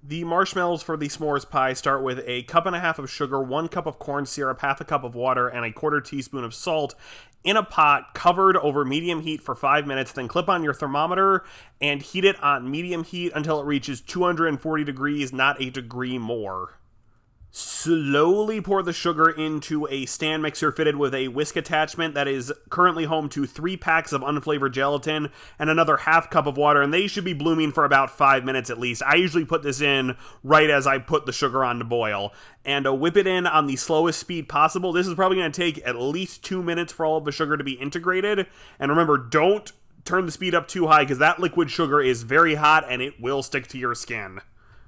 The marshmallows for the s'mores pie start with a cup and a half of sugar, 1 cup of corn syrup, half a cup of water, and a quarter teaspoon of salt in a pot covered over medium heat for 5 minutes. Then clip on your thermometer and heat it on medium heat until it reaches 240 degrees, not a degree more. Slowly pour the sugar into a stand mixer fitted with a whisk attachment that is currently home to 3 packs of unflavored gelatin and another half cup of water, and they should be blooming for about 5 minutes at least. I usually put this in right as I put the sugar on to boil. And whip it in on the slowest speed possible. This is probably going to take at least 2 minutes for all of the sugar to be integrated. And remember, don't turn the speed up too high because that liquid sugar is very hot and it will stick to your skin.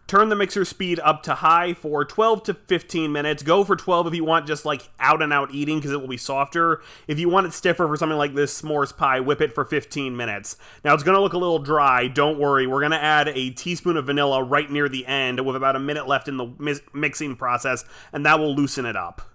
Turn the mixer speed up to high for 12 to 15 minutes. Go for 12 if you want just like out and out eating because it will be softer. If you want it stiffer for something like this s'mores pie, whip it for 15 minutes. Now it's going to look a little dry. Don't worry. We're going to add a teaspoon of vanilla right near the end with about a minute left in the mixing process, and that will loosen it up.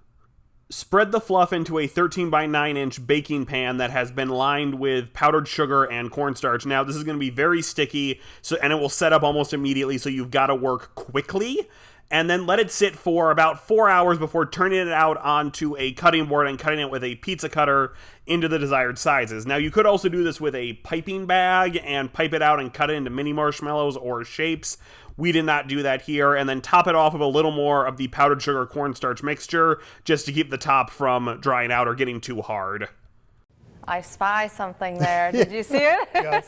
Spread the fluff into a 13 by 9 inch baking pan that has been lined with powdered sugar and cornstarch. Now, this is going to be very sticky, and it will set up almost immediately, so you've got to work quickly. And then let it sit for about 4 hours before turning it out onto a cutting board and cutting it with a pizza cutter into the desired sizes. Now, you could also do this with a piping bag and pipe it out and cut it into mini marshmallows or shapes. We did not do that here. And then top it off with a little more of the powdered sugar cornstarch mixture just to keep the top from drying out or getting too hard. I spy something there. Did you see it? Yes.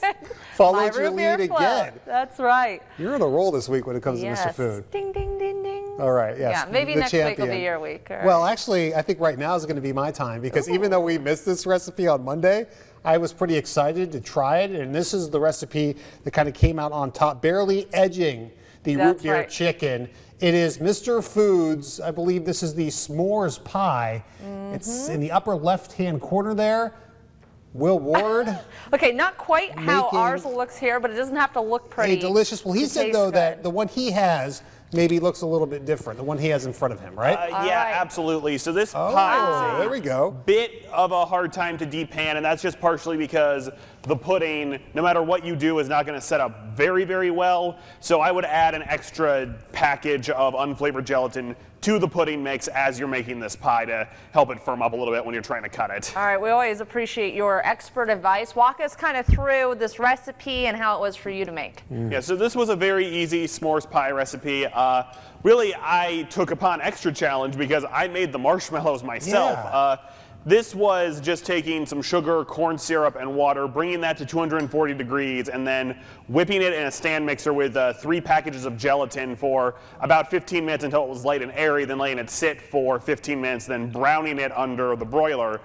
Followed your lead again. That's right. You're on a roll this week when it comes to Mr. Food. Ding, ding, ding, ding. All right, yes. Yeah, maybe next week will be your week. Right. Well, actually, I think right now is going to be my time because even though we missed this recipe on Monday, I was pretty excited to try it. And this is the recipe that kind of came out on top, barely edging the root beer chicken. It is Mr. Foods. I believe this is the s'mores pie. It's in the upper left-hand corner there. Will Ward. Okay, not quite how ours looks here, but it doesn't have to look pretty. Delicious. Well, he said though that the one he has maybe looks a little bit different. The one he has in front of him, right? Yeah, absolutely. So this pie is there we go. Bit of a hard time to depan, and that's just partially because the pudding, no matter what you do, is not going to set up very, very well. So I would add an extra package of unflavored gelatin to the pudding mix as you're making this pie to help it firm up a little bit when you're trying to cut it. All right, we always appreciate your expert advice. Walk us kind of through this recipe and how it was for you to make. Yeah, so this was a very easy s'mores pie recipe. Really, I took upon extra challenge because I made the marshmallows myself. Yeah. This was just taking some sugar, corn syrup, and water, bringing that to 240 degrees, and then whipping it in a stand mixer with 3 packages of gelatin for about 15 minutes until it was light and airy, then letting it sit for 15 minutes, then browning it under the broiler.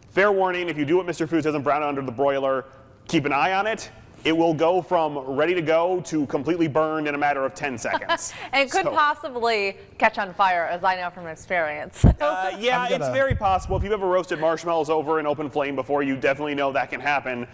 Fair warning, if you do what Mr. Foods doesn't brown it under the broiler, keep an eye on it. It will go from ready to go to completely burned in a matter of 10 seconds. And could possibly catch on fire, as I know from experience. Yeah, it's very possible. If you've ever roasted marshmallows over an open flame before, you definitely know that can happen.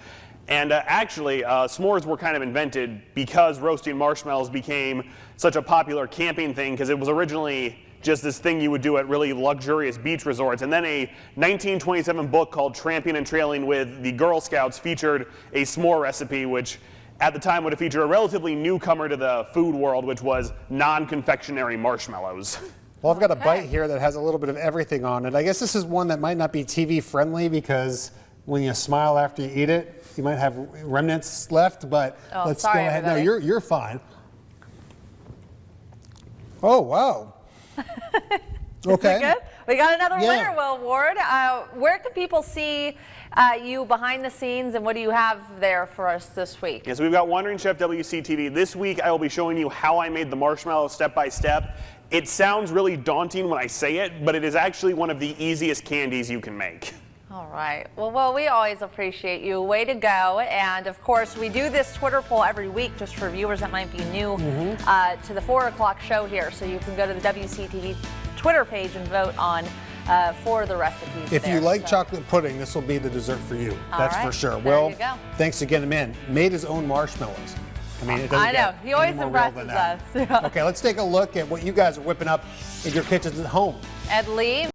And actually, s'mores were kind of invented because roasting marshmallows became such a popular camping thing because it was originally just this thing you would do at really luxurious beach resorts. And then a 1927 book called Tramping and Trailing with the Girl Scouts featured a s'more recipe, which at the time would have featured a relatively newcomer to the food world, which was non-confectionery marshmallows. Well, I've got a bite here that has a little bit of everything on it. I guess this is one that might not be TV friendly because when you smile after you eat it, you might have remnants left, but let's go ahead. Everybody. No, you're fine. Oh, wow. Okay. Good? We got another winner, Will Ward. Where can people see you behind the scenes, and what do you have there for us this week? Yes, we've got Wandering Chef WCTV. This week I will be showing you how I made the marshmallow step by step. It sounds really daunting when I say it, but it is actually one of the easiest candies you can make. All right. Well, we always appreciate you. Way to go. And of course, we do this Twitter poll every week just for viewers that might be new to the 4 o'clock show here. So you can go to the WCTV Twitter page and vote on for the recipes. If you like chocolate pudding, this will be the dessert for you. That's for sure. Well, thanks again to man. Made his own marshmallows. I mean, it doesn't get he always impresses us. Okay, let's take a look at what you guys are whipping up in your kitchens at home. Ed Lee.